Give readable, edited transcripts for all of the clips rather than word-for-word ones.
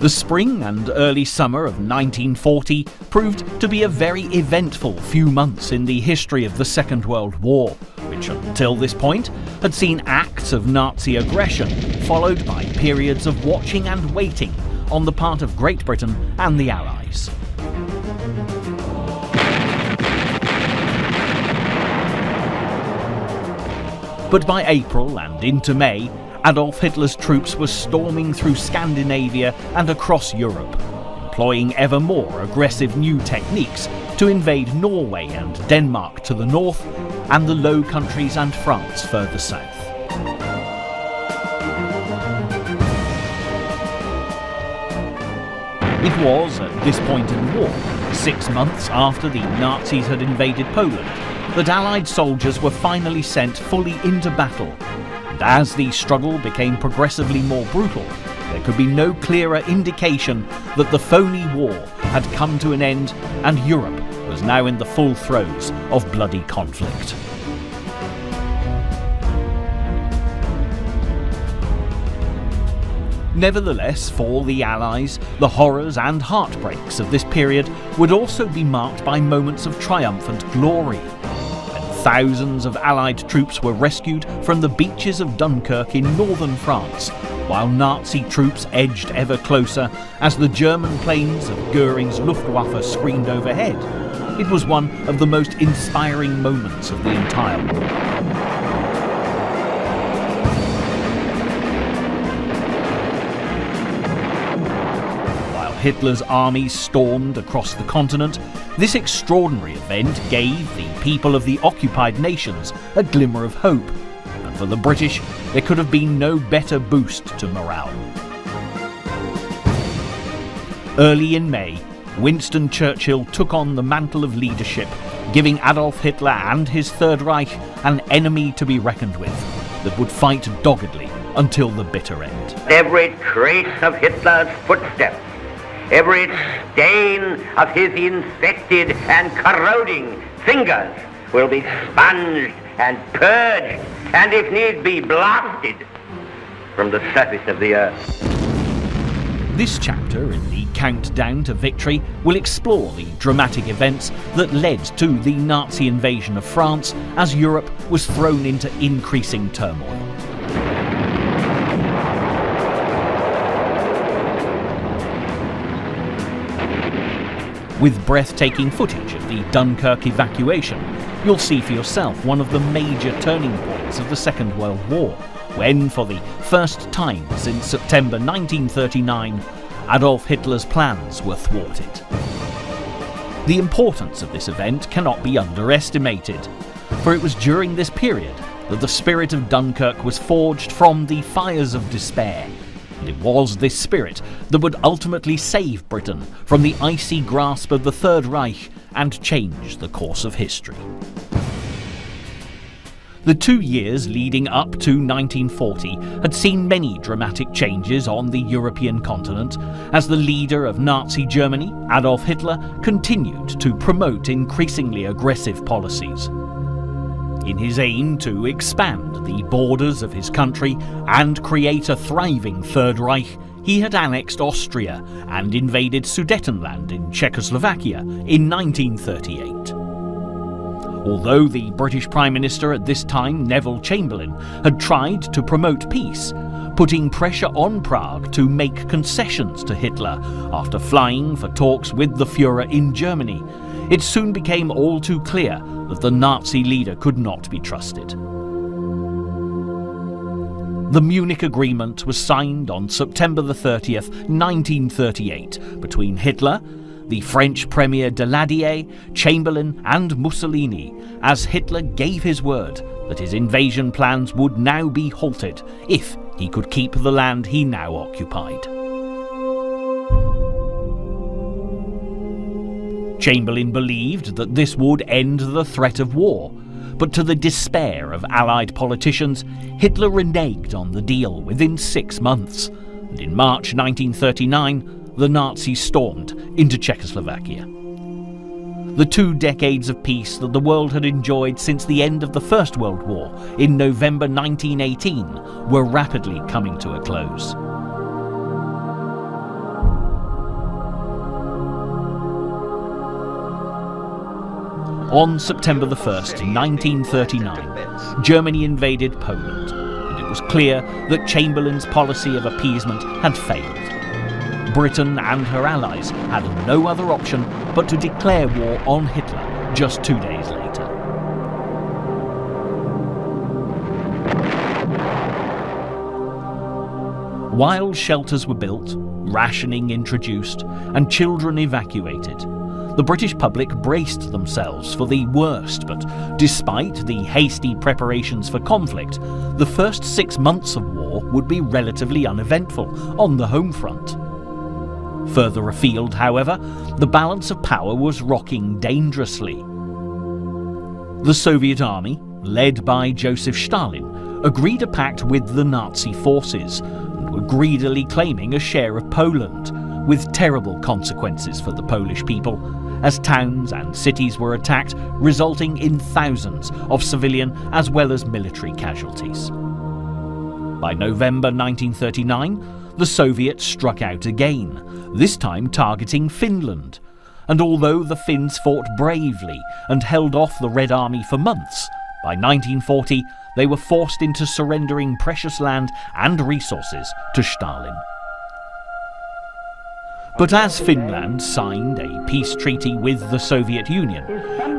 The spring and early summer of 1940 proved to be a very eventful few months in the history of the Second World War, which until this point had seen acts of Nazi aggression followed by periods of watching and waiting on the part of Great Britain and the Allies. But by April and into May, Adolf Hitler's troops were storming through Scandinavia and across Europe, employing ever more aggressive new techniques to invade Norway and Denmark to the north, and the Low Countries and France further south. It was at this point in the war, 6 months after the Nazis had invaded Poland, that Allied soldiers were finally sent fully into battle. And as the struggle became progressively more brutal, there could be no clearer indication that the phony war had come to an end and Europe was now in the full throes of bloody conflict. Nevertheless, for the Allies, the horrors and heartbreaks of this period would also be marked by moments of triumphant glory. Thousands of Allied troops were rescued from the beaches of Dunkirk in northern France, while Nazi troops edged ever closer as the German planes of Göring's Luftwaffe screamed overhead. It was one of the most inspiring moments of the entire war. Hitler's armies stormed across the continent, this extraordinary event gave the people of the occupied nations a glimmer of hope, and for the British there could have been no better boost to morale. Early in May, Winston Churchill took on the mantle of leadership, giving Adolf Hitler and his Third Reich an enemy to be reckoned with that would fight doggedly until the bitter end. Every trace of Hitler's footsteps, every stain of his infected and corroding fingers will be sponged and purged, and if need be, blasted from the surface of the earth. This chapter in the Countdown to Victory will explore the dramatic events that led to the Nazi invasion of France as Europe was thrown into increasing turmoil. With breathtaking footage of the Dunkirk evacuation, you'll see for yourself one of the major turning points of the Second World War, when, for the first time since September 1939, Adolf Hitler's plans were thwarted. The importance of this event cannot be underestimated, for it was during this period that the spirit of Dunkirk was forged from the fires of despair. And it was this spirit that would ultimately save Britain from the icy grasp of the Third Reich and change the course of history. The 2 years leading up to 1940 had seen many dramatic changes on the European continent as the leader of Nazi Germany, Adolf Hitler, continued to promote increasingly aggressive policies. In his aim to expand the borders of his country and create a thriving Third Reich, he had annexed Austria and invaded Sudetenland in Czechoslovakia in 1938. Although the British Prime Minister at this time, Neville Chamberlain, had tried to promote peace, putting pressure on Prague to make concessions to Hitler after flying for talks with the Führer in Germany, it soon became all too clear that the Nazi leader could not be trusted. The Munich Agreement was signed on September 30th, 1938, between Hitler, the French Premier Daladier, Chamberlain and Mussolini, as Hitler gave his word that his invasion plans would now be halted if he could keep the land he now occupied. Chamberlain believed that this would end the threat of war, but to the despair of Allied politicians, Hitler reneged on the deal within 6 months, and in March 1939, the Nazis stormed into Czechoslovakia. The 2 decades of peace that the world had enjoyed since the end of the First World War in November 1918 were rapidly coming to a close. On September the 1st, 1939, Germany invaded Poland, and it was clear that Chamberlain's policy of appeasement had failed. Britain and her allies had no other option but to declare war on Hitler just 2 days later. While shelters were built, rationing introduced, and children evacuated, the British public braced themselves for the worst, but despite the hasty preparations for conflict, the first 6 months of war would be relatively uneventful on the home front. Further afield, however, the balance of power was rocking dangerously. The Soviet army, led by Joseph Stalin, agreed a pact with the Nazi forces and were greedily claiming a share of Poland, with terrible consequences for the Polish people, as towns and cities were attacked, resulting in thousands of civilian as well as military casualties. By November 1939, the Soviets struck out again, this time targeting Finland, and although the Finns fought bravely and held off the Red Army for months, by 1940 they were forced into surrendering precious land and resources to Stalin. But as Finland signed a peace treaty with the Soviet Union,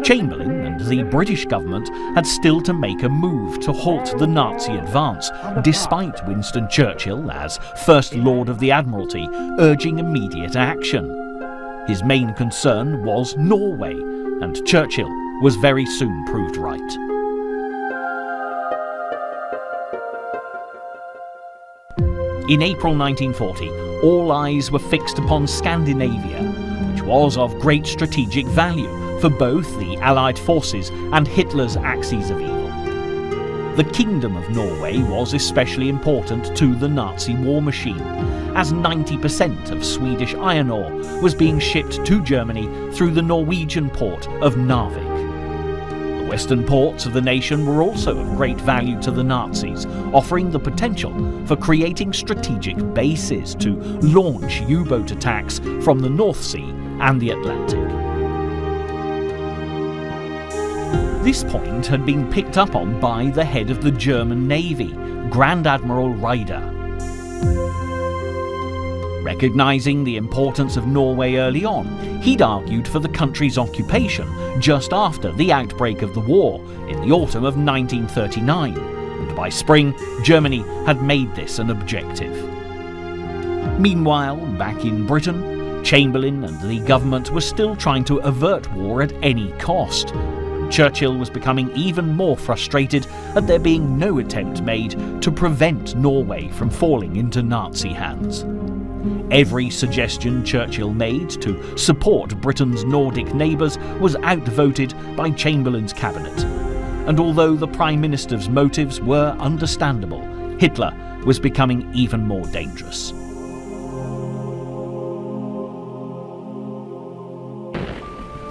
Chamberlain and the British government had still to make a move to halt the Nazi advance, despite Winston Churchill, as First Lord of the Admiralty, urging immediate action. His main concern was Norway, and Churchill was very soon proved right. In April 1940, all eyes were fixed upon Scandinavia, which was of great strategic value for both the Allied forces and Hitler's axis of evil. The Kingdom of Norway was especially important to the Nazi war machine, as 90% of Swedish iron ore was being shipped to Germany through the Norwegian port of Narvik. The western ports of the nation were also of great value to the Nazis, offering the potential for creating strategic bases to launch U-boat attacks from the North Sea and the Atlantic. This point had been picked up on by the head of the German Navy, Grand Admiral Ryder. Recognising the importance of Norway early on, he'd argued for the country's occupation just after the outbreak of the war in the autumn of 1939, and by spring, Germany had made this an objective. Meanwhile, back in Britain, Chamberlain and the government were still trying to avert war at any cost, and Churchill was becoming even more frustrated at there being no attempt made to prevent Norway from falling into Nazi hands. Every suggestion Churchill made to support Britain's Nordic neighbours was outvoted by Chamberlain's cabinet, and although the Prime Minister's motives were understandable, Hitler was becoming even more dangerous.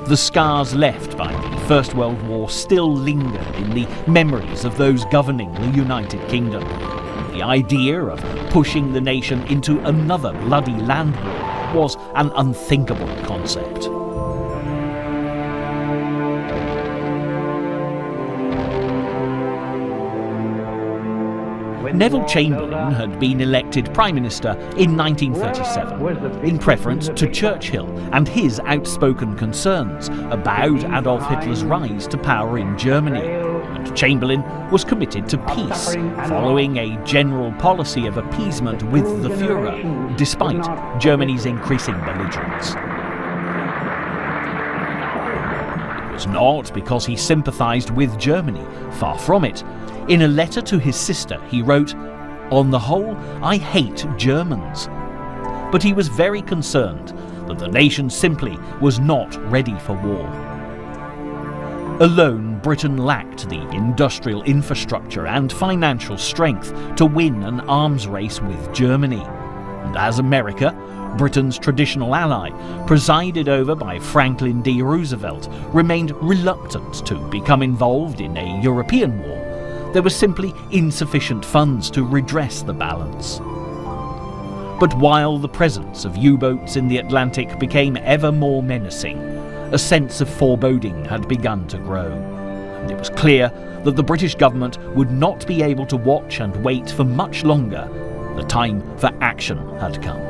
The scars left by the First World War still lingered in the memories of those governing the United Kingdom. The idea of pushing the nation into another bloody land war was an unthinkable concept. Neville Chamberlain had been elected Prime Minister in 1937, in preference to Churchill and his outspoken concerns about Adolf Hitler's rise to power in Germany, and Chamberlain was committed to peace, following a general policy of appeasement with the Führer, despite Germany's increasing belligerence. It was not because he sympathised with Germany, far from it. In a letter to his sister, he wrote, "On the whole, I hate Germans." But he was very concerned that the nation simply was not ready for war. Alone, Britain lacked the industrial infrastructure and financial strength to win an arms race with Germany. And as America, Britain's traditional ally, presided over by Franklin D. Roosevelt, remained reluctant to become involved in a European war, there were simply insufficient funds to redress the balance. But while the presence of U-boats in the Atlantic became ever more menacing, a sense of foreboding had begun to grow, and it was clear that the British government would not be able to watch and wait for much longer. The time for action had come.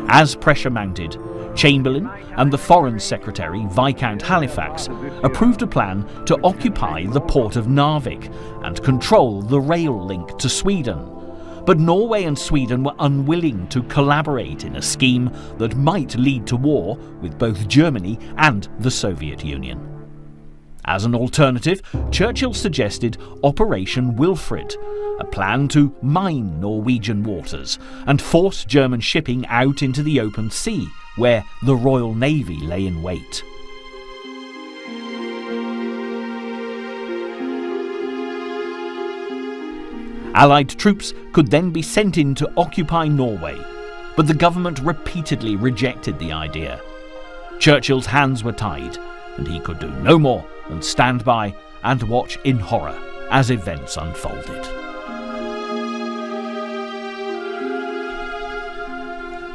As pressure mounted, Chamberlain and the Foreign Secretary, Viscount Halifax, approved a plan to occupy the port of Narvik and control the rail link to Sweden. But Norway and Sweden were unwilling to collaborate in a scheme that might lead to war with both Germany and the Soviet Union. As an alternative, Churchill suggested Operation Wilfred, a plan to mine Norwegian waters and force German shipping out into the open sea, where the Royal Navy lay in wait. Allied troops could then be sent in to occupy Norway, but the government repeatedly rejected the idea. Churchill's hands were tied, and he could do no more than stand by and watch in horror as events unfolded.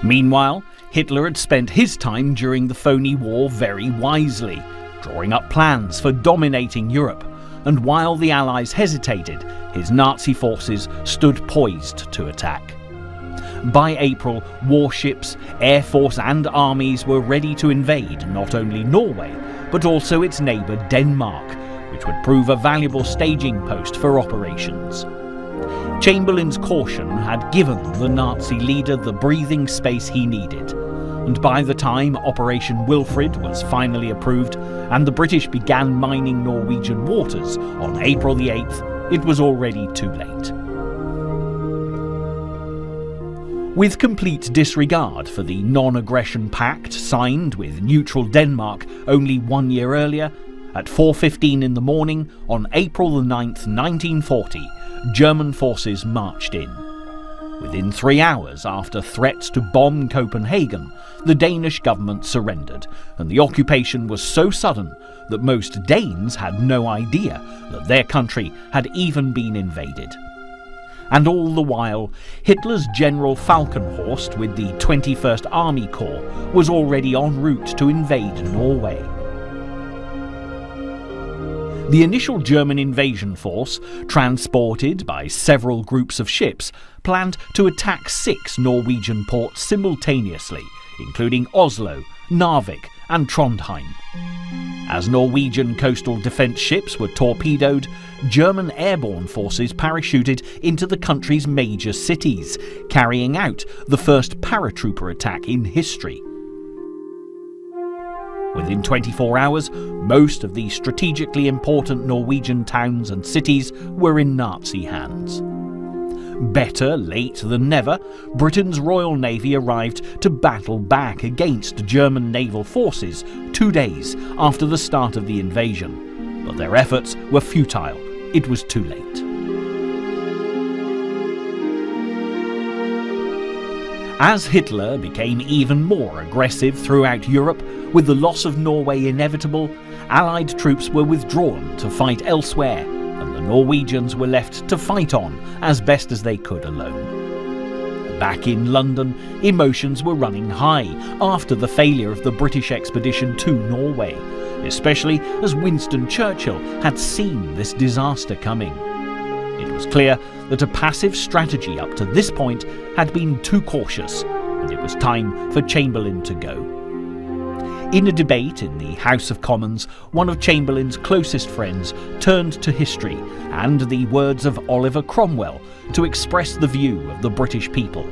Meanwhile, Hitler had spent his time during the phony war very wisely, drawing up plans for dominating Europe, and while the Allies hesitated, his Nazi forces stood poised to attack. By April, warships, air force and armies were ready to invade not only Norway, but also its neighbour Denmark, which would prove a valuable staging post for operations. Chamberlain's caution had given the Nazi leader the breathing space he needed, and by the time Operation Wilfred was finally approved and the British began mining Norwegian waters on April the 8th, it was already too late. With complete disregard for the non-aggression pact signed with neutral Denmark only 1 year earlier, at 4:15 in the morning on April the 9th, 1940, German forces marched in. Within 3 hours after threats to bomb Copenhagen, the Danish government surrendered, and the occupation was so sudden that most Danes had no idea that their country had even been invaded. And all the while, Hitler's General Falkenhorst with the 21st Army Corps was already en route to invade Norway. The initial German invasion force, transported by several groups of ships, planned to attack 6 Norwegian ports simultaneously, including Oslo, Narvik and Trondheim. As Norwegian coastal defence ships were torpedoed, German airborne forces parachuted into the country's major cities, carrying out the first paratrooper attack in history. Within 24 hours, most of the strategically important Norwegian towns and cities were in Nazi hands. Better late than never, Britain's Royal Navy arrived to battle back against German naval forces 2 days after the start of the invasion. But their efforts were futile. It was too late. As Hitler became even more aggressive throughout Europe, with the loss of Norway inevitable, Allied troops were withdrawn to fight elsewhere, and the Norwegians were left to fight on as best as they could alone. Back in London, emotions were running high after the failure of the British expedition to Norway, especially as Winston Churchill had seen this disaster coming. It was clear that a passive strategy up to this point had been too cautious, and it was time for Chamberlain to go. In a debate in the House of Commons, one of Chamberlain's closest friends turned to history and the words of Oliver Cromwell to express the view of the British people.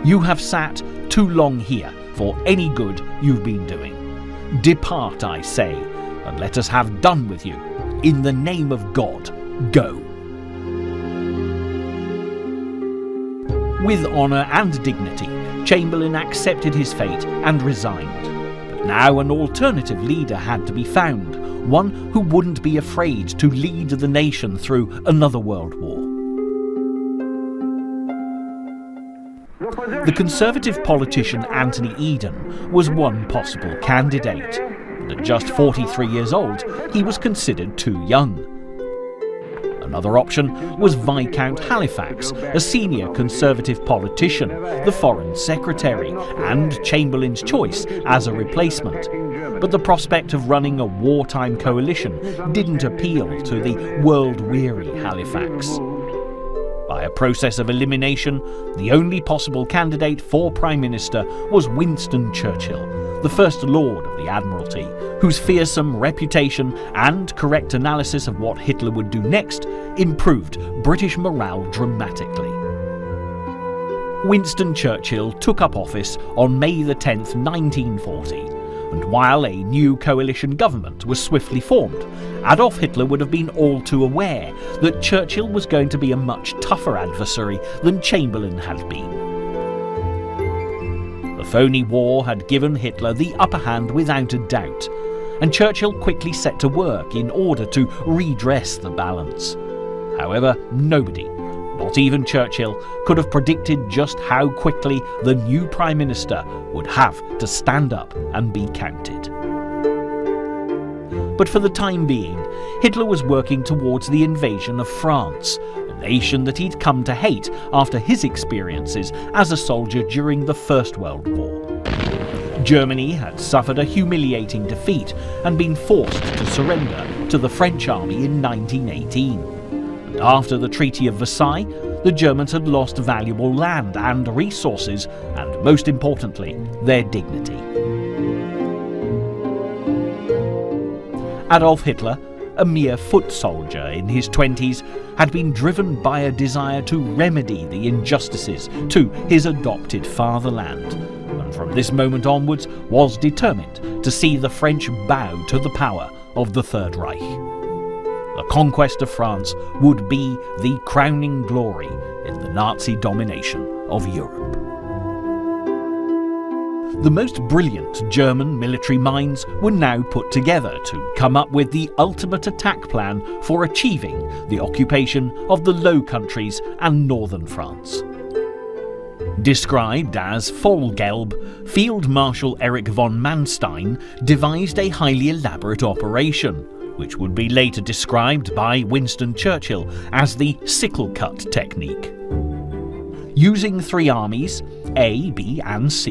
"You have sat too long here for any good you've been doing. Depart, I say, and let us have done with you. In the name of God, go." With honour and dignity, Chamberlain accepted his fate and resigned. But now an alternative leader had to be found, one who wouldn't be afraid to lead the nation through another world war. The Conservative politician Anthony Eden was one possible candidate, but at just 43 years old, he was considered too young. Another option was Viscount Halifax, a senior Conservative politician, the Foreign Secretary, and Chamberlain's choice as a replacement. But the prospect of running a wartime coalition didn't appeal to the world-weary Halifax. By a process of elimination, the only possible candidate for Prime Minister was Winston Churchill, the First Lord of the Admiralty, whose fearsome reputation and correct analysis of what Hitler would do next improved British morale dramatically. Winston Churchill took up office on May the 10th, 1940, and while a new coalition government was swiftly formed, Adolf Hitler would have been all too aware that Churchill was going to be a much tougher adversary than Chamberlain had been. The phony war had given Hitler the upper hand without a doubt, and Churchill quickly set to work in order to redress the balance. However, nobody, not even Churchill, could have predicted just how quickly the new Prime Minister would have to stand up and be counted. But for the time being, Hitler was working towards the invasion of France, a nation that he'd come to hate after his experiences as a soldier during the First World War. Germany had suffered a humiliating defeat and been forced to surrender to the French army in 1918. And after the Treaty of Versailles, the Germans had lost valuable land and resources, and most importantly, their dignity. Adolf Hitler, a mere foot soldier in his 20s, had been driven by a desire to remedy the injustices to his adopted fatherland, and from this moment onwards was determined to see the French bow to the power of the Third Reich. The conquest of France would be the crowning glory in the Nazi domination of Europe. The most brilliant German military minds were now put together to come up with the ultimate attack plan for achieving the occupation of the Low Countries and northern France. Described as Vollgelb, Field Marshal Erich von Manstein devised a highly elaborate operation, which would be later described by Winston Churchill as the sickle cut technique. Using three armies, A, B and C,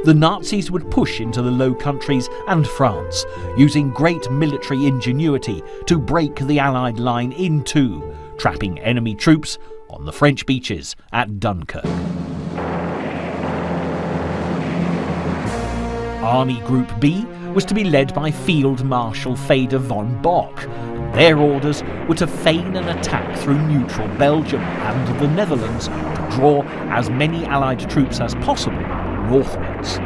the Nazis would push into the Low Countries and France, using great military ingenuity to break the Allied line in two, trapping enemy troops on the French beaches at Dunkirk. Army Group B was to be led by Field Marshal Feder von Bock, and their orders were to feign an attack through neutral Belgium and the Netherlands to draw as many Allied troops as possible northwards.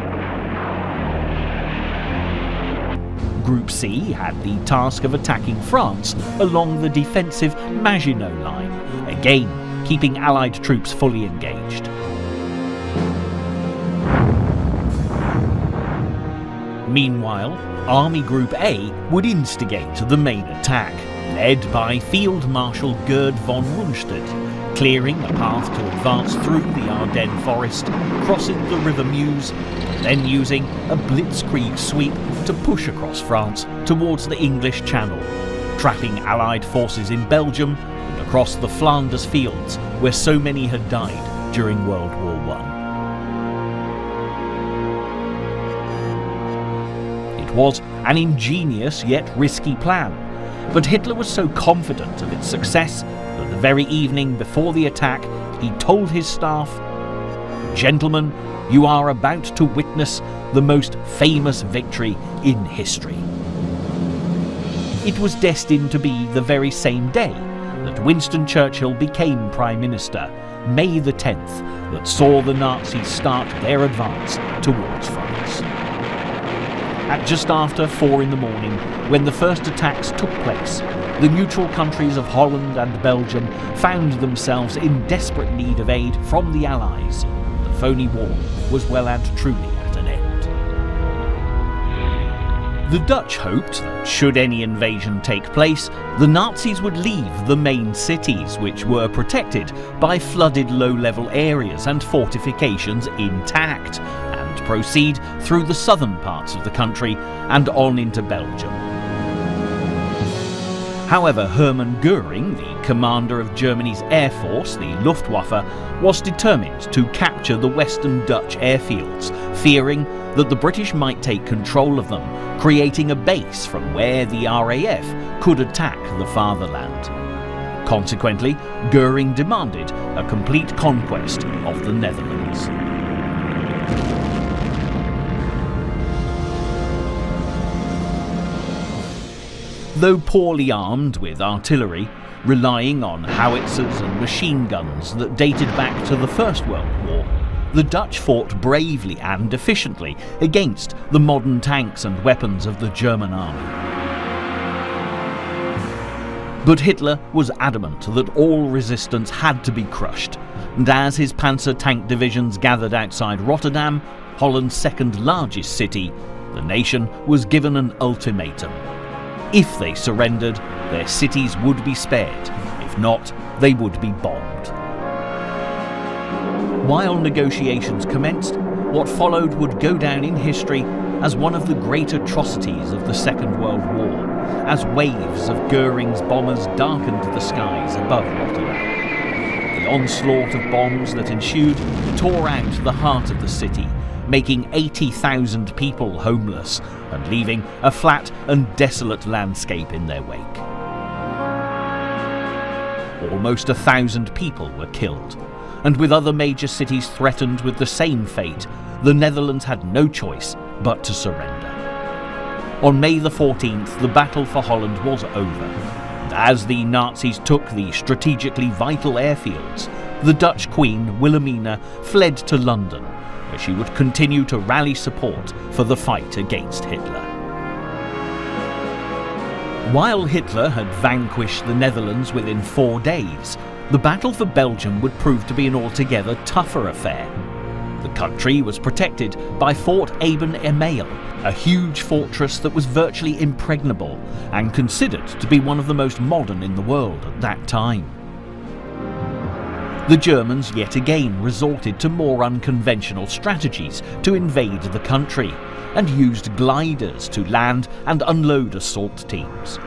Group C had the task of attacking France along the defensive Maginot Line, again keeping Allied troops fully engaged. Meanwhile, Army Group A would instigate the main attack, led by Field Marshal Gerd von Rundstedt, clearing a path to advance through the Ardennes forest, crossing the River Meuse, and then using a blitzkrieg sweep to push across France towards the English Channel, trapping Allied forces in Belgium and across the Flanders fields where so many had died during World War I. It was an ingenious yet risky plan, but Hitler was so confident of its success that the very evening before the attack he told his staff, "Gentlemen, you are about to witness the most famous victory in history." It was destined to be the very same day that Winston Churchill became Prime Minister, May the 10th, that saw the Nazis start their advance towards France. At just after 4 in the morning, when the first attacks took place, the neutral countries of Holland and Belgium found themselves in desperate need of aid from the Allies. The phony war was well and truly at an end. The Dutch hoped that should any invasion take place, the Nazis would leave the main cities, which were protected by flooded low-level areas and fortifications, intact, and proceed through the southern parts of the country and on into Belgium. However, Hermann Göring, the commander of Germany's air force, the Luftwaffe, was determined to capture the western Dutch airfields, fearing that the British might take control of them, creating a base from where the RAF could attack the fatherland. Consequently, Göring demanded a complete conquest of the Netherlands. Though poorly armed with artillery, relying on howitzers and machine guns that dated back to the First World War, the Dutch fought bravely and efficiently against the modern tanks and weapons of the German army. But Hitler was adamant that all resistance had to be crushed, and as his panzer tank divisions gathered outside Rotterdam, Holland's second largest city, the nation was given an ultimatum. If they surrendered, their cities would be spared. If not, they would be bombed. While negotiations commenced, what followed would go down in history as one of the great atrocities of the Second World War, as waves of Göring's bombers darkened the skies above Rotterdam. The onslaught of bombs that ensued tore out the heart of the city, making 80,000 people homeless and leaving a flat and desolate landscape in their wake. Almost 1,000 people were killed, and with other major cities threatened with the same fate, the Netherlands had no choice but to surrender. On May the 14th, the battle for Holland was over, and as the Nazis took the strategically vital airfields, the Dutch Queen Wilhelmina fled to London, where she would continue to rally support for the fight against Hitler. While Hitler had vanquished the Netherlands within 4 days, the battle for Belgium would prove to be an altogether tougher affair. The country was protected by Fort Eben-Emael, a huge fortress that was virtually impregnable and considered to be one of the most modern in the world at that time. The Germans yet again resorted to more unconventional strategies to invade the country and used gliders to land and unload assault teams.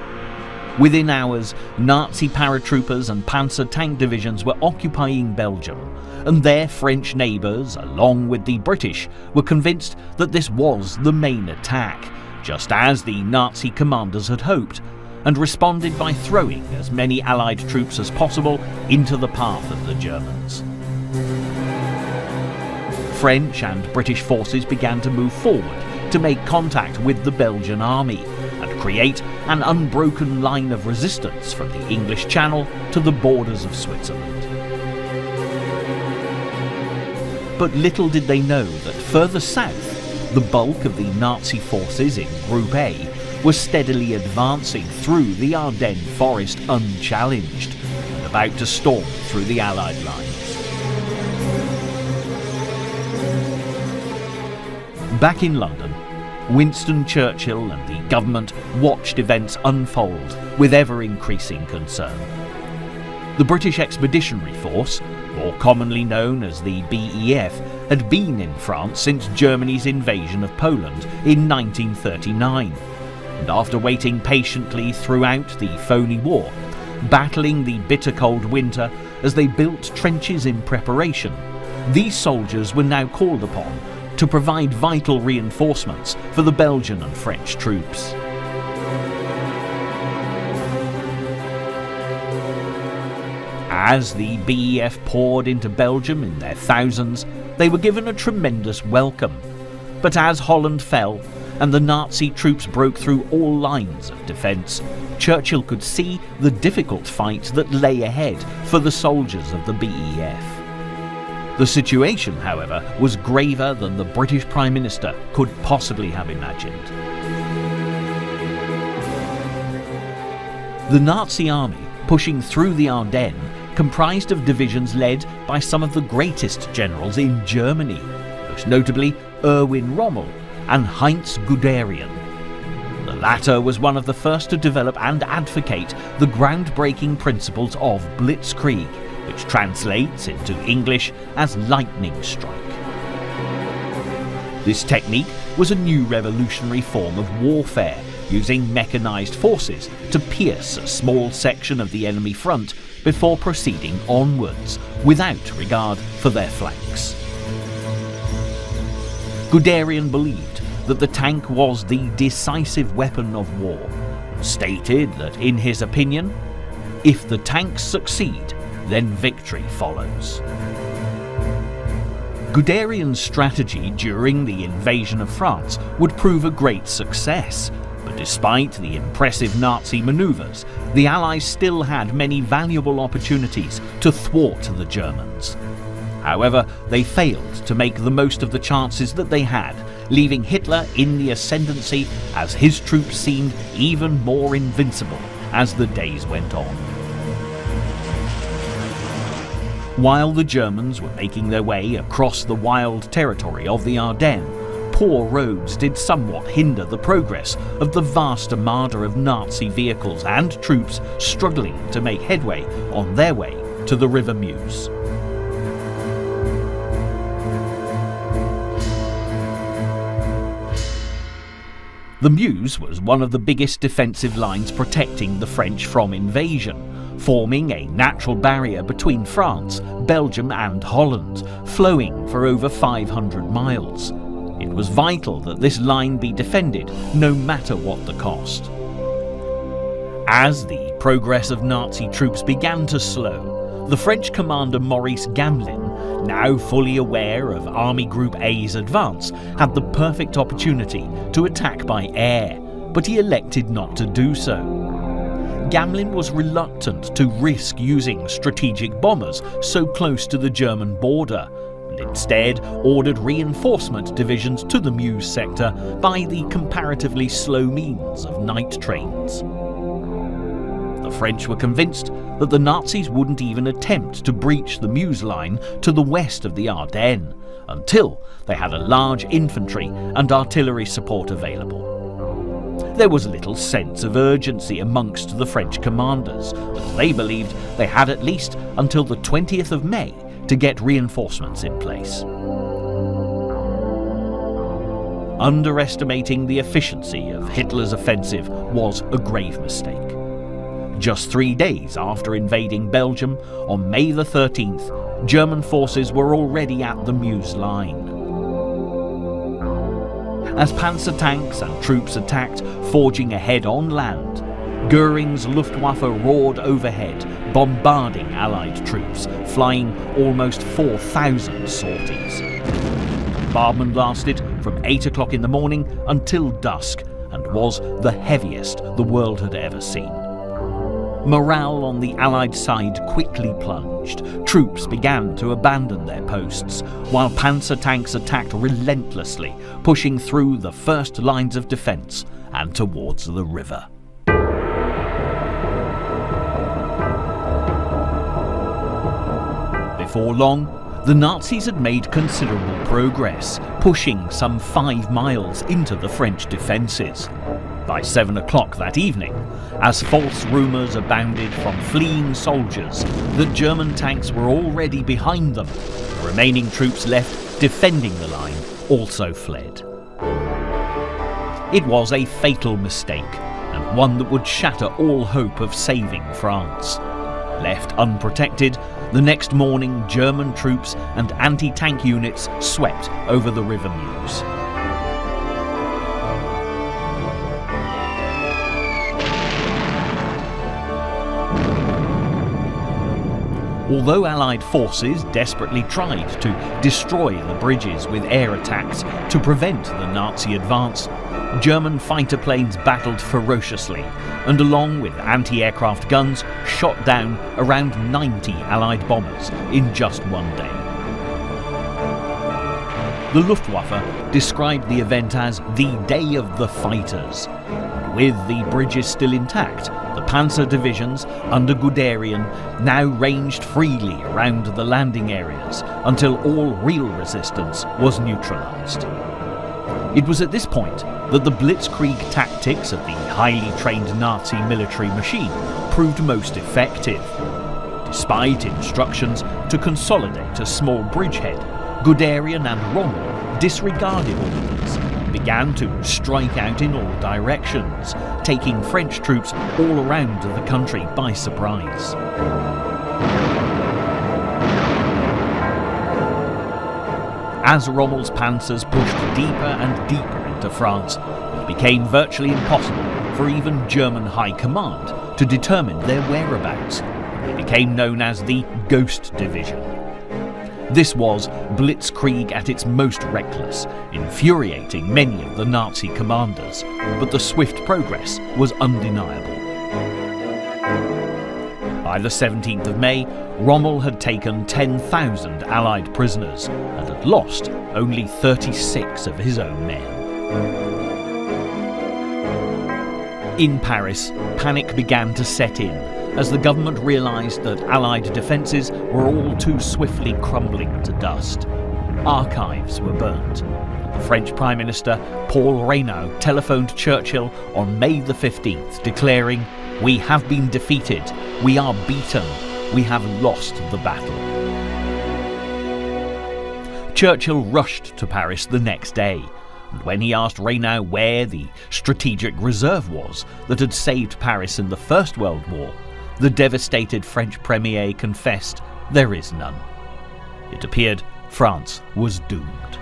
Within hours, Nazi paratroopers and panzer tank divisions were occupying Belgium, and their French neighbours, along with the British, were convinced that this was the main attack, just as the Nazi commanders had hoped, and responded by throwing as many Allied troops as possible into the path of the Germans. French and British forces began to move forward to make contact with the Belgian army and create an unbroken line of resistance from the English Channel to the borders of Switzerland. But little did they know that further south, the bulk of the Nazi forces in Group A was steadily advancing through the Ardennes forest unchallenged and about to storm through the Allied lines. Back in London, Winston Churchill and the government watched events unfold with ever-increasing concern. The British Expeditionary Force, more commonly known as the BEF, had been in France since Germany's invasion of Poland in 1939. And after waiting patiently throughout the phoney war, battling the bitter cold winter as they built trenches in preparation, these soldiers were now called upon to provide vital reinforcements for the Belgian and French troops. As the BEF poured into Belgium in their thousands, they were given a tremendous welcome. But as Holland fell, and the Nazi troops broke through all lines of defence, Churchill could see the difficult fight that lay ahead for the soldiers of the BEF. The situation, however, was graver than the British Prime Minister could possibly have imagined. The Nazi army, pushing through the Ardennes, comprised of divisions led by some of the greatest generals in Germany, most notably Erwin Rommel and Heinz Guderian. The latter was one of the first to develop and advocate the groundbreaking principles of blitzkrieg, which translates into English as lightning strike. This technique was a new revolutionary form of warfare, using mechanized forces to pierce a small section of the enemy front before proceeding onwards, without regard for their flanks. Guderian believed that the tank was the decisive weapon of war, and stated that, in his opinion, if the tanks succeed, then victory follows. Guderian's strategy during the invasion of France would prove a great success, but despite the impressive Nazi manoeuvres, the Allies still had many valuable opportunities to thwart the Germans. However, they failed to make the most of the chances that they had, leaving Hitler in the ascendancy as his troops seemed even more invincible as the days went on. While the Germans were making their way across the wild territory of the Ardennes, poor roads did somewhat hinder the progress of the vast armada of Nazi vehicles and troops struggling to make headway on their way to the River Meuse. The Meuse was one of the biggest defensive lines protecting the French from invasion, forming a natural barrier between France, Belgium and Holland, flowing for over 500 miles. It was vital that this line be defended, no matter what the cost. As the progress of Nazi troops began to slow, the French commander Maurice Gamelin, now fully aware of Army Group A's advance, had the perfect opportunity to attack by air, but he elected not to do so. Gamelin was reluctant to risk using strategic bombers so close to the German border, and instead ordered reinforcement divisions to the Meuse sector by the comparatively slow means of night trains. The French were convinced that the Nazis wouldn't even attempt to breach the Meuse line to the west of the Ardennes until they had a large infantry and artillery support available. There was little sense of urgency amongst the French commanders, as they believed they had at least until the 20th of May to get reinforcements in place. Underestimating the efficiency of Hitler's offensive was a grave mistake. Just 3 days after invading Belgium, on May the 13th, German forces were already at the Meuse line. As panzer tanks and troops attacked, forging ahead on land, Göring's Luftwaffe roared overhead, bombarding Allied troops, flying almost 4,000 sorties. The bombardment lasted from 8 o'clock in the morning until dusk and was the heaviest the world had ever seen. Morale on the Allied side quickly plunged. Troops began to abandon their posts, while panzer tanks attacked relentlessly, pushing through the first lines of defence and towards the river. Before long, the Nazis had made considerable progress, pushing some 5 miles into the French defences. By 7 o'clock that evening, as false rumours abounded from fleeing soldiers that German tanks were already behind them, the remaining troops left defending the line also fled. It was a fatal mistake, and one that would shatter all hope of saving France. Left unprotected, the next morning German troops and anti-tank units swept over the River Meuse. Although Allied forces desperately tried to destroy the bridges with air attacks to prevent the Nazi advance, German fighter planes battled ferociously and, along with anti-aircraft guns, shot down around 90 Allied bombers in just one day. The Luftwaffe described the event as the Day of the Fighters. With the bridges still intact, the panzer divisions under Guderian now ranged freely around the landing areas until all real resistance was neutralized. It was at this point that the blitzkrieg tactics of the highly trained Nazi military machine proved most effective. Despite instructions to consolidate a small bridgehead, Guderian and Rommel disregarded all of this, began to strike out in all directions, taking French troops all around the country by surprise. As Rommel's panzers pushed deeper and deeper into France, it became virtually impossible for even German high command to determine their whereabouts. They became known as the Ghost Division. This was blitzkrieg at its most reckless, infuriating many of the Nazi commanders, but the swift progress was undeniable. By the 17th of May, Rommel had taken 10,000 Allied prisoners and had lost only 36 of his own men. In Paris, panic began to set in as the government realised that Allied defences were all too swiftly crumbling to dust. Archives were burnt. The French Prime Minister, Paul Reynaud, telephoned Churchill on May the 15th, declaring, "We have been defeated. We are beaten. We have lost the battle." Churchill rushed to Paris the next day, and when he asked Reynaud where the strategic reserve was that had saved Paris in the First World War, the devastated French Premier confessed there is none. It appeared France was doomed.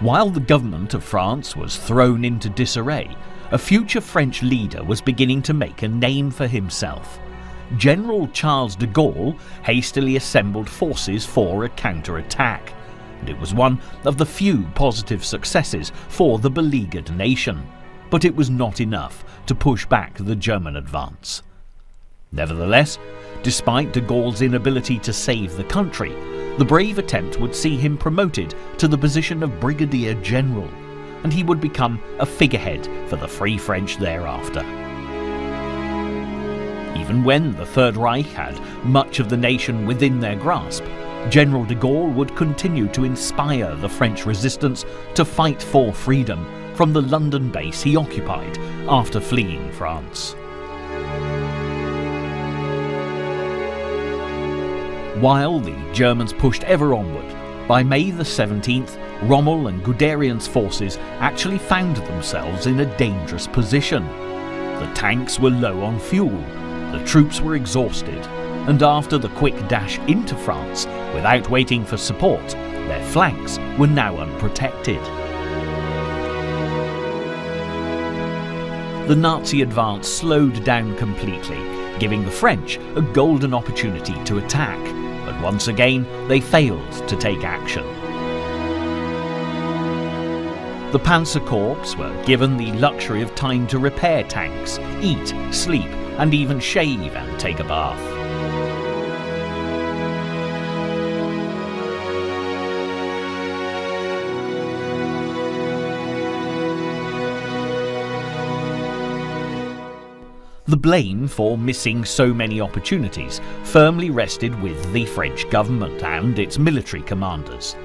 While the government of France was thrown into disarray, a future French leader was beginning to make a name for himself. General Charles de Gaulle hastily assembled forces for a counterattack, and it was one of the few positive successes for the beleaguered nation. But it was not enough to push back the German advance. Nevertheless, despite de Gaulle's inability to save the country, the brave attempt would see him promoted to the position of Brigadier General, and he would become a figurehead for the Free French thereafter. Even when the Third Reich had much of the nation within their grasp, General de Gaulle would continue to inspire the French resistance to fight for freedom from the London base he occupied after fleeing France. While the Germans pushed ever onward, by May the 17th, Rommel and Guderian's forces actually found themselves in a dangerous position. The tanks were low on fuel, the troops were exhausted, and after the quick dash into France, without waiting for support, their flanks were now unprotected. The Nazi advance slowed down completely, giving the French a golden opportunity to attack, but once again they failed to take action. The Panzer Corps were given the luxury of time to repair tanks, eat, sleep, and even shave and take a bath. The blame for missing so many opportunities firmly rested with the French government and its military commanders.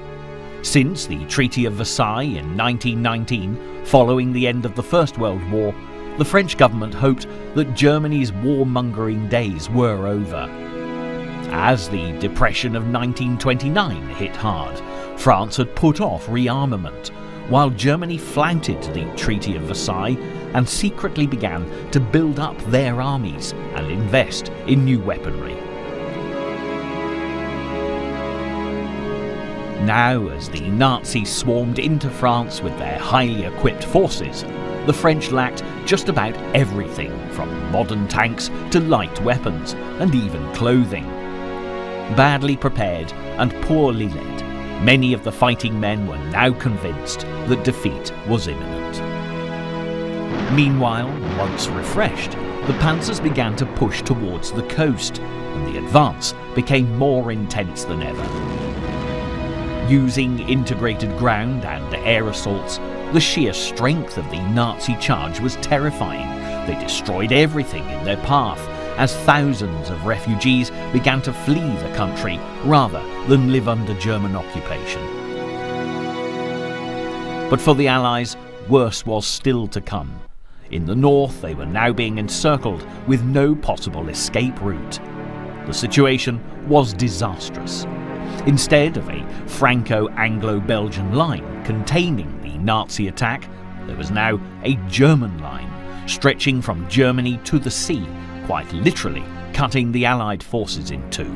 Since the Treaty of Versailles in 1919, following the end of the First World War, the French government hoped that Germany's warmongering days were over. As the Depression of 1929 hit hard, France had put off rearmament, while Germany flouted the Treaty of Versailles and secretly began to build up their armies and invest in new weaponry. Now, as the Nazis swarmed into France with their highly equipped forces, the French lacked just about everything, from modern tanks to light weapons and even clothing. Badly prepared and poorly led, many of the fighting men were now convinced that defeat was imminent. Meanwhile, once refreshed, the panzers began to push towards the coast, and the advance became more intense than ever. Using integrated ground and air assaults, the sheer strength of the Nazi charge was terrifying. They destroyed everything in their path, as thousands of refugees began to flee the country rather than live under German occupation. But for the Allies, worse was still to come. In the north, they were now being encircled with no possible escape route. The situation was disastrous. Instead of a Franco-Anglo-Belgian line containing the Nazi attack, there was now a German line, stretching from Germany to the sea, quite literally cutting the Allied forces in two.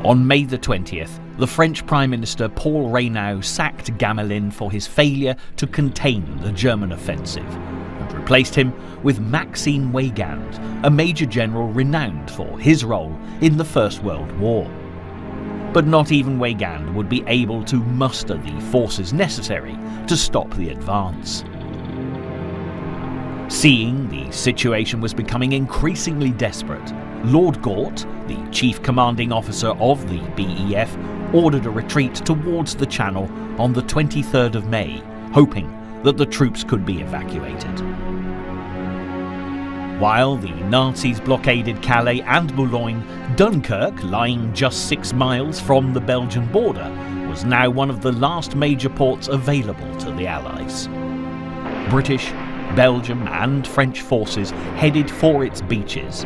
On May the 20th, the French Prime Minister Paul Reynaud sacked Gamelin for his failure to contain the German offensive, and replaced him with Maxime Weygand, a major general renowned for his role in the First World War. But not even Weygand would be able to muster the forces necessary to stop the advance. Seeing the situation was becoming increasingly desperate, Lord Gort, the chief commanding officer of the BEF, ordered a retreat towards the Channel on the 23rd of May, hoping that the troops could be evacuated. While the Nazis blockaded Calais and Boulogne, Dunkirk, lying just 6 miles from the Belgian border, was now one of the last major ports available to the Allies. British, Belgian and French forces headed for its beaches,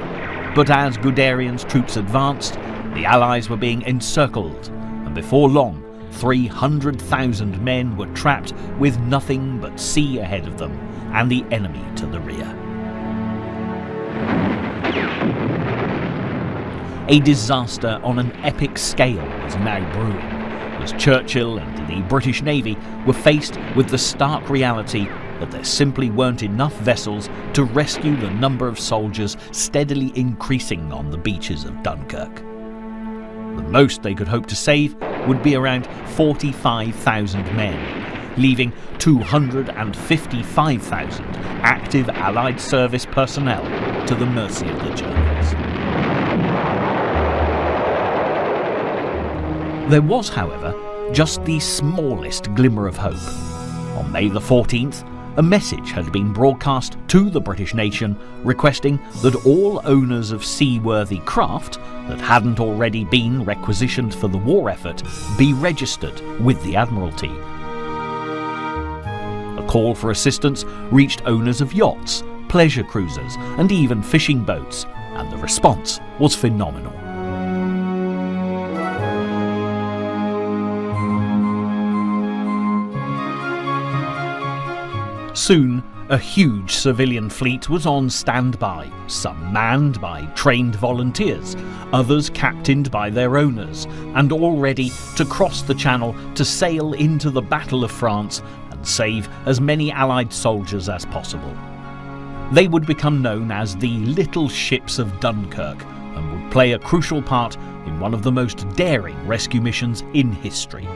but as Guderian's troops advanced, the Allies were being encircled, and before long 300,000 men were trapped with nothing but sea ahead of them and the enemy to the rear. A disaster on an epic scale was now brewing, as Churchill and the British Navy were faced with the stark reality that there simply weren't enough vessels to rescue the number of soldiers steadily increasing on the beaches of Dunkirk. The most they could hope to save would be around 45,000 men, leaving 255,000 active Allied service personnel to the mercy of the Germans. There was, however, just the smallest glimmer of hope. On May the 14th, a message had been broadcast to the British nation requesting that all owners of seaworthy craft that hadn't already been requisitioned for the war effort be registered with the Admiralty. A call for assistance reached owners of yachts, pleasure cruisers and even fishing boats, and the response was phenomenal. Soon, a huge civilian fleet was on standby, some manned by trained volunteers, others captained by their owners, and all ready to cross the Channel to sail into the Battle of France and save as many Allied soldiers as possible. They would become known as the Little Ships of Dunkirk and would play a crucial part in one of the most daring rescue missions in history.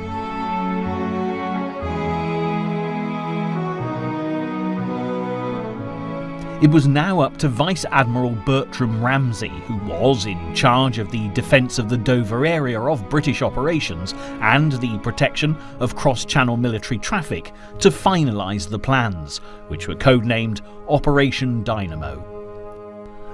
It was now up to Vice Admiral Bertram Ramsay, who was in charge of the defence of the Dover area of British operations and the protection of cross-channel military traffic, to finalise the plans, which were codenamed Operation Dynamo.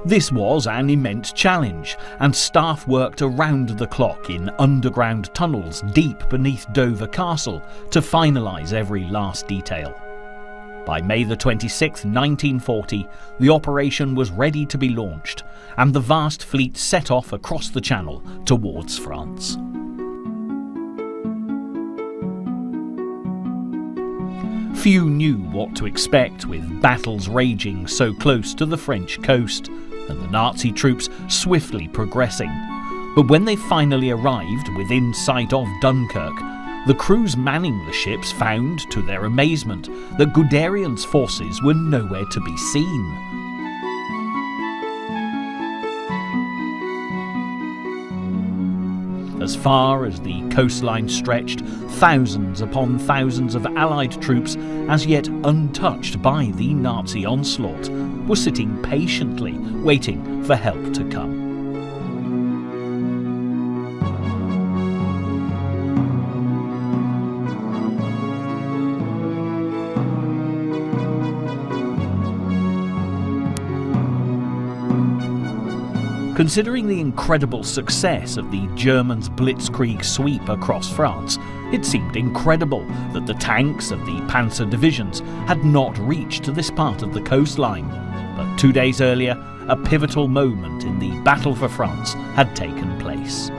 This was an immense challenge, and staff worked around the clock in underground tunnels deep beneath Dover Castle to finalise every last detail. By May the 26th, 1940, the operation was ready to be launched, and the vast fleet set off across the Channel towards France. Few knew what to expect with battles raging so close to the French coast, and the Nazi troops swiftly progressing. But when they finally arrived within sight of Dunkirk, the crews manning the ships found, to their amazement, that Guderian's forces were nowhere to be seen. As far as the coastline stretched, thousands upon thousands of Allied troops, as yet untouched by the Nazi onslaught, were sitting patiently, waiting for help to come. Considering the incredible success of the Germans' blitzkrieg sweep across France, it seemed incredible that the tanks of the panzer divisions had not reached this part of the coastline. But 2 days earlier, a pivotal moment in the battle for France had taken place.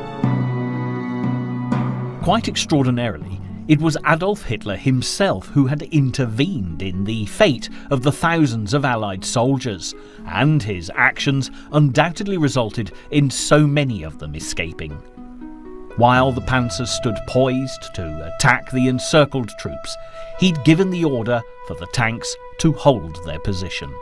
Quite extraordinarily, it was Adolf Hitler himself who had intervened in the fate of the thousands of Allied soldiers, and his actions undoubtedly resulted in so many of them escaping. While the panzers stood poised to attack the encircled troops, he'd given the order for the tanks to hold their position.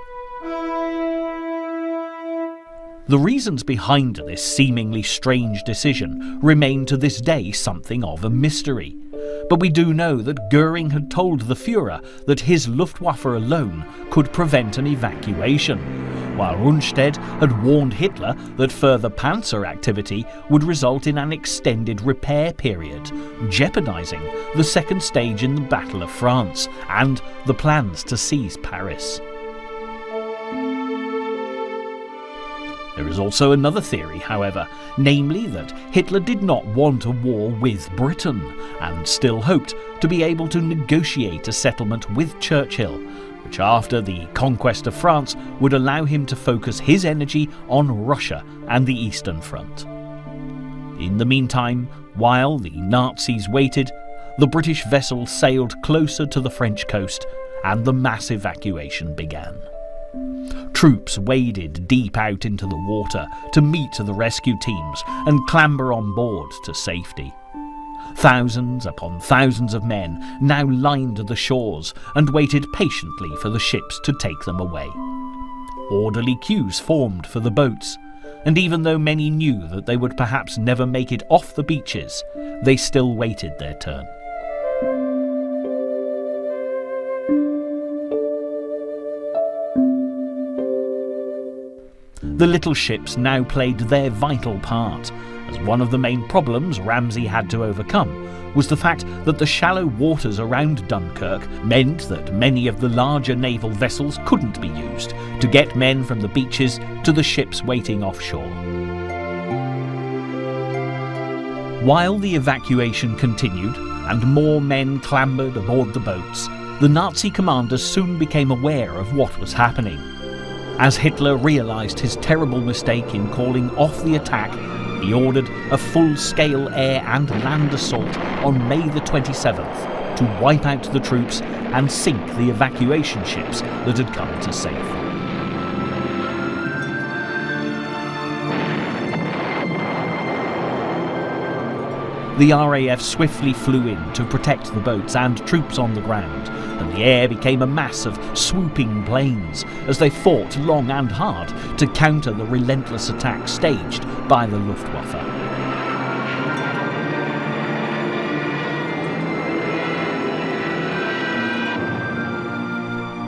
The reasons behind this seemingly strange decision remain to this day something of a mystery. But we do know that Goering had told the Führer that his Luftwaffe alone could prevent an evacuation, while Rundstedt had warned Hitler that further panzer activity would result in an extended repair period, jeopardising the second stage in the Battle of France and the plans to seize Paris. There is also another theory, however, namely that Hitler did not want a war with Britain and still hoped to be able to negotiate a settlement with Churchill, which after the conquest of France would allow him to focus his energy on Russia and the Eastern Front. In the meantime, while the Nazis waited, the British vessel sailed closer to the French coast and the mass evacuation began. Troops waded deep out into the water to meet the rescue teams and clamber on board to safety. Thousands upon thousands of men now lined the shores and waited patiently for the ships to take them away. Orderly queues formed for the boats, and even though many knew that they would perhaps never make it off the beaches, they still waited their turn. The little ships now played their vital part, as one of the main problems Ramsay had to overcome was the fact that the shallow waters around Dunkirk meant that many of the larger naval vessels couldn't be used to get men from the beaches to the ships waiting offshore. While the evacuation continued and more men clambered aboard the boats, the Nazi commanders soon became aware of what was happening. As Hitler realised his terrible mistake in calling off the attack, he ordered a full-scale air and land assault on May the 27th to wipe out the troops and sink the evacuation ships that had come to save them. The RAF swiftly flew in to protect the boats and troops on the ground, and the air became a mass of swooping planes as they fought long and hard to counter the relentless attack staged by the Luftwaffe.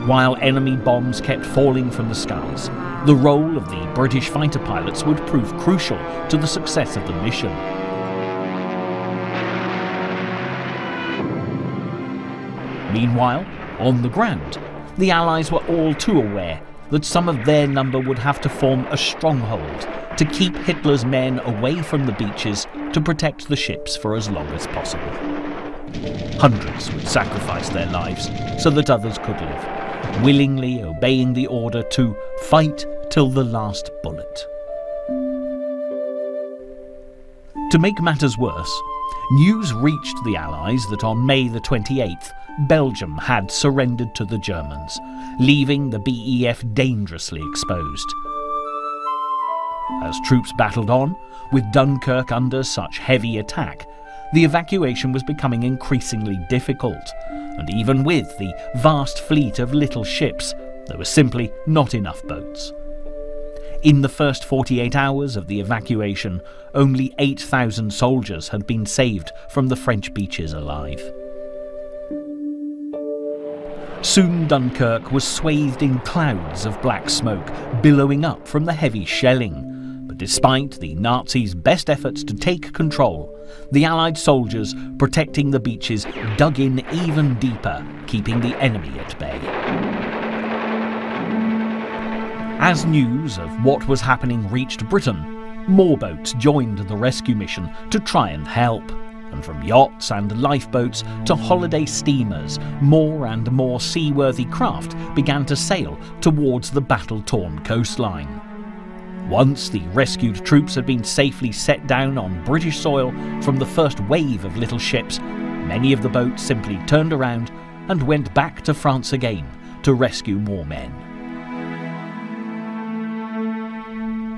While enemy bombs kept falling from the skies, the role of the British fighter pilots would prove crucial to the success of the mission. Meanwhile, on the ground, the Allies were all too aware that some of their number would have to form a stronghold to keep Hitler's men away from the beaches to protect the ships for as long as possible. Hundreds would sacrifice their lives so that others could live, willingly obeying the order to fight till the last bullet. To make matters worse, news reached the Allies that on May the 28th, Belgium had surrendered to the Germans, leaving the BEF dangerously exposed. As troops battled on, with Dunkirk under such heavy attack, the evacuation was becoming increasingly difficult, and even with the vast fleet of little ships, there were simply not enough boats. In the first 48 hours of the evacuation, only 8,000 soldiers had been saved from the French beaches alive. Soon Dunkirk was swathed in clouds of black smoke billowing up from the heavy shelling. But despite the Nazis' best efforts to take control, the Allied soldiers protecting the beaches dug in even deeper, keeping the enemy at bay. As news of what was happening reached Britain, more boats joined the rescue mission to try and help. And from yachts and lifeboats to holiday steamers, more and more seaworthy craft began to sail towards the battle-torn coastline. Once the rescued troops had been safely set down on British soil from the first wave of little ships, many of the boats simply turned around and went back to France again to rescue more men.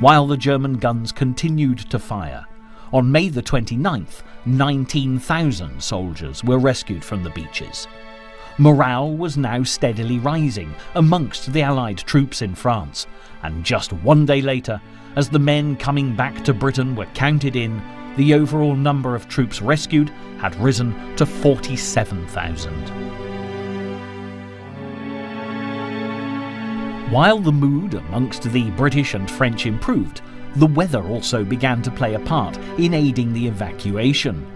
While the German guns continued to fire, on May the 29th, 19,000 soldiers were rescued from the beaches. Morale was now steadily rising amongst the Allied troops in France, and just one day later, as the men coming back to Britain were counted in, the overall number of troops rescued had risen to 47,000. While the mood amongst the British and French improved, the weather also began to play a part in aiding the evacuation.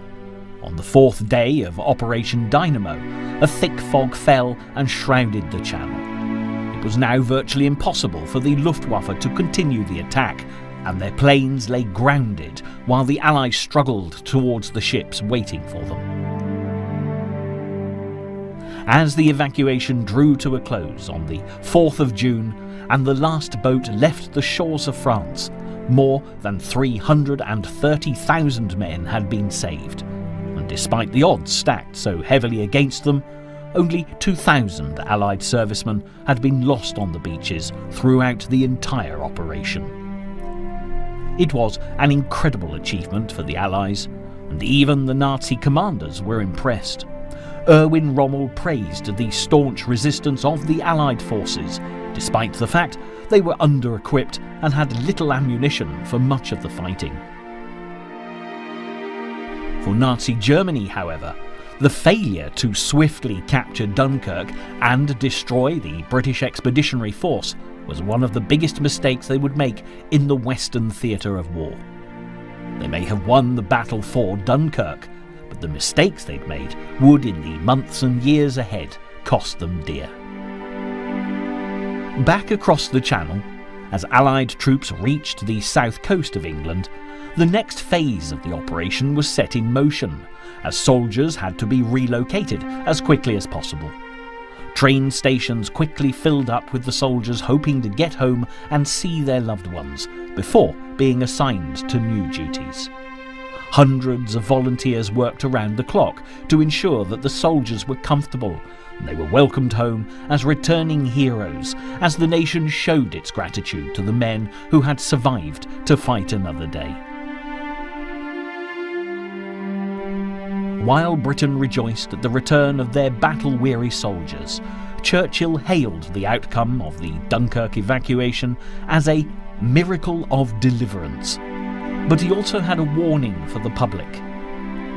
On the fourth day of Operation Dynamo, a thick fog fell and shrouded the channel. It was now virtually impossible for the Luftwaffe to continue the attack, and their planes lay grounded while the Allies struggled towards the ships waiting for them. As the evacuation drew to a close on the 4th of June and the last boat left the shores of France, more than 330,000 men had been saved. And despite the odds stacked so heavily against them, only 2,000 Allied servicemen had been lost on the beaches throughout the entire operation. It was an incredible achievement for the Allies, and even the Nazi commanders were impressed. Erwin Rommel praised the staunch resistance of the Allied forces, despite the fact they were under-equipped and had little ammunition for much of the fighting. For Nazi Germany, however, the failure to swiftly capture Dunkirk and destroy the British Expeditionary Force was one of the biggest mistakes they would make in the Western theatre of war. They may have won the battle for Dunkirk, but the mistakes they'd made would, in the months and years ahead, cost them dear. Back across the Channel, as Allied troops reached the south coast of England, the next phase of the operation was set in motion, as soldiers had to be relocated as quickly as possible. Train stations quickly filled up with the soldiers hoping to get home and see their loved ones before being assigned to new duties. Hundreds of volunteers worked around the clock to ensure that the soldiers were comfortable, and they were welcomed home as returning heroes as the nation showed its gratitude to the men who had survived to fight another day. While Britain rejoiced at the return of their battle-weary soldiers, Churchill hailed the outcome of the Dunkirk evacuation as a miracle of deliverance. But he also had a warning for the public.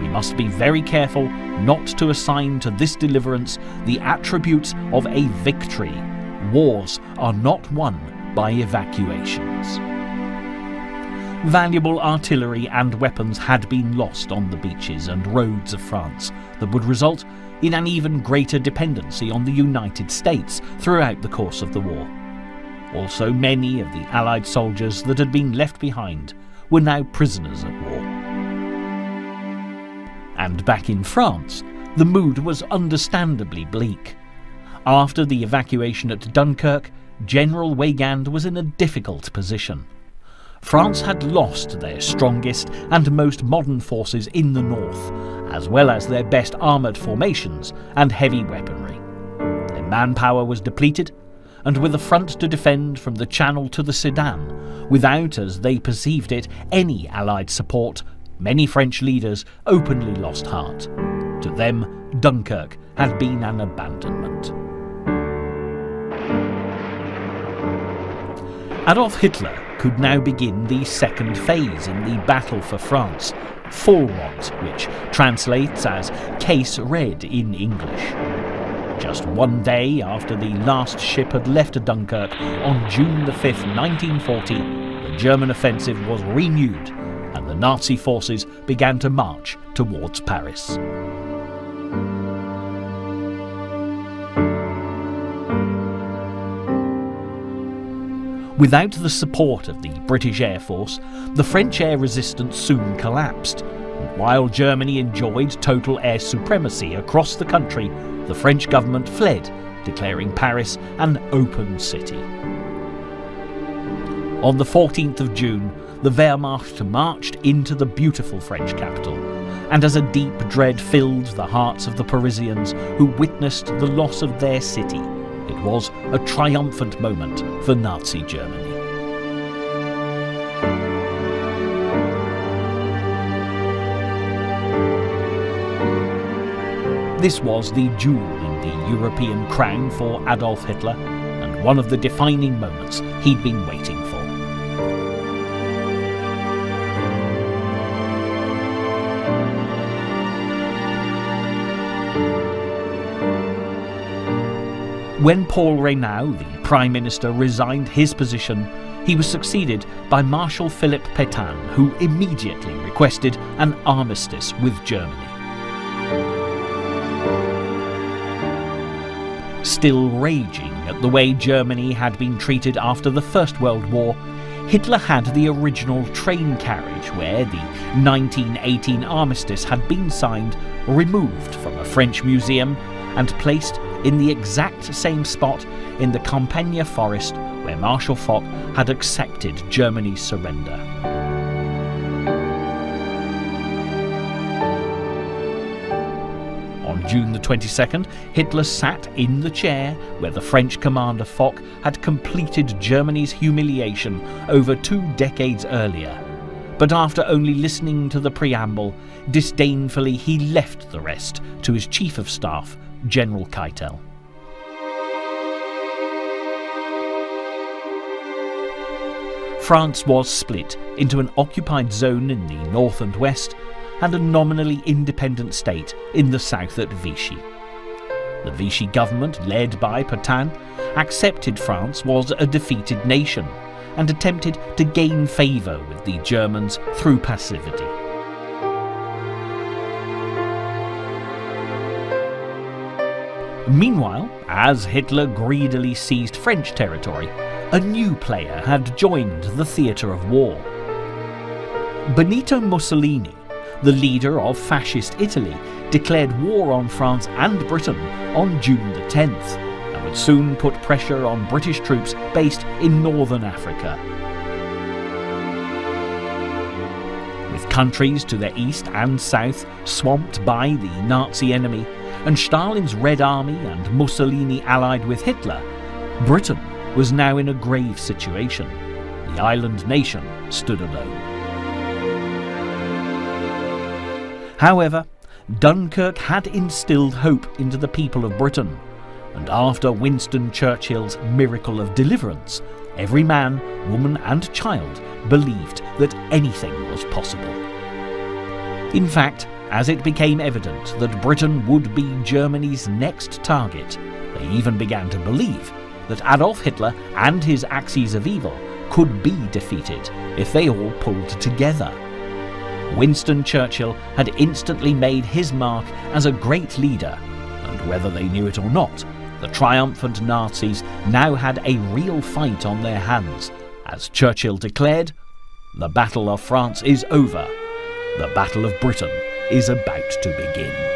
We must be very careful not to assign to this deliverance the attributes of a victory. Wars are not won by evacuations. Valuable artillery and weapons had been lost on the beaches and roads of France that would result in an even greater dependency on the United States throughout the course of the war. Also, many of the Allied soldiers that had been left behind were now prisoners of war. And back in France, the mood was understandably bleak. After the evacuation at Dunkirk, General Weygand was in a difficult position. France had lost their strongest and most modern forces in the north, as well as their best armoured formations and heavy weaponry. Their manpower was depleted, and with a front to defend from the Channel to the Sedan, without, as they perceived it, any Allied support, many French leaders openly lost heart. To them, Dunkirk had been an abandonment. Adolf Hitler could now begin the second phase in the battle for France, Vorwärts, which translates as Case Red in English. Just one day after the last ship had left Dunkirk, on June the 5th, 1940, the German offensive was renewed and the Nazi forces began to march towards Paris. Without the support of the British Air Force, the French air resistance soon collapsed, and while Germany enjoyed total air supremacy across the country, the French government fled, declaring Paris an open city. On the 14th of June, the Wehrmacht marched into the beautiful French capital, and as a deep dread filled the hearts of the Parisians who witnessed the loss of their city, it was a triumphant moment for Nazi Germany. This was the jewel in the European crown for Adolf Hitler, and one of the defining moments he'd been waiting for. When Paul Reynaud, the Prime Minister, resigned his position, he was succeeded by Marshal Philippe Pétain, who immediately requested an armistice with Germany. Still raging at the way Germany had been treated after the First World War, Hitler had the original train carriage where the 1918 armistice had been signed removed from a French museum and placed in the exact same spot in the Campagna forest where Marshal Foch had accepted Germany's surrender. On June the 22nd, Hitler sat in the chair where the French commander Foch had completed Germany's humiliation over 2 decades earlier. But after only listening to the preamble, disdainfully he left the rest to his Chief of Staff, General Keitel. France was split into an occupied zone in the north and west, and a nominally independent state in the south at Vichy. The Vichy government, led by Pétain, accepted France was a defeated nation and attempted to gain favour with the Germans through passivity. Meanwhile, as Hitler greedily seized French territory, a new player had joined the theatre of war. Benito Mussolini, the leader of fascist Italy, declared war on France and Britain on June the 10th, and would soon put pressure on British troops based in northern Africa. With countries to the east and south swamped by the Nazi enemy, and Stalin's Red Army and Mussolini allied with Hitler, Britain was now in a grave situation. The island nation stood alone. However, Dunkirk had instilled hope into the people of Britain, and after Winston Churchill's miracle of deliverance, every man, woman and child believed that anything was possible. In fact, as it became evident that Britain would be Germany's next target, they even began to believe that Adolf Hitler and his axes of evil could be defeated if they all pulled together. Winston Churchill had instantly made his mark as a great leader, and whether they knew it or not, the triumphant Nazis now had a real fight on their hands. As Churchill declared, "The Battle of France is over. The Battle of Britain is about to begin."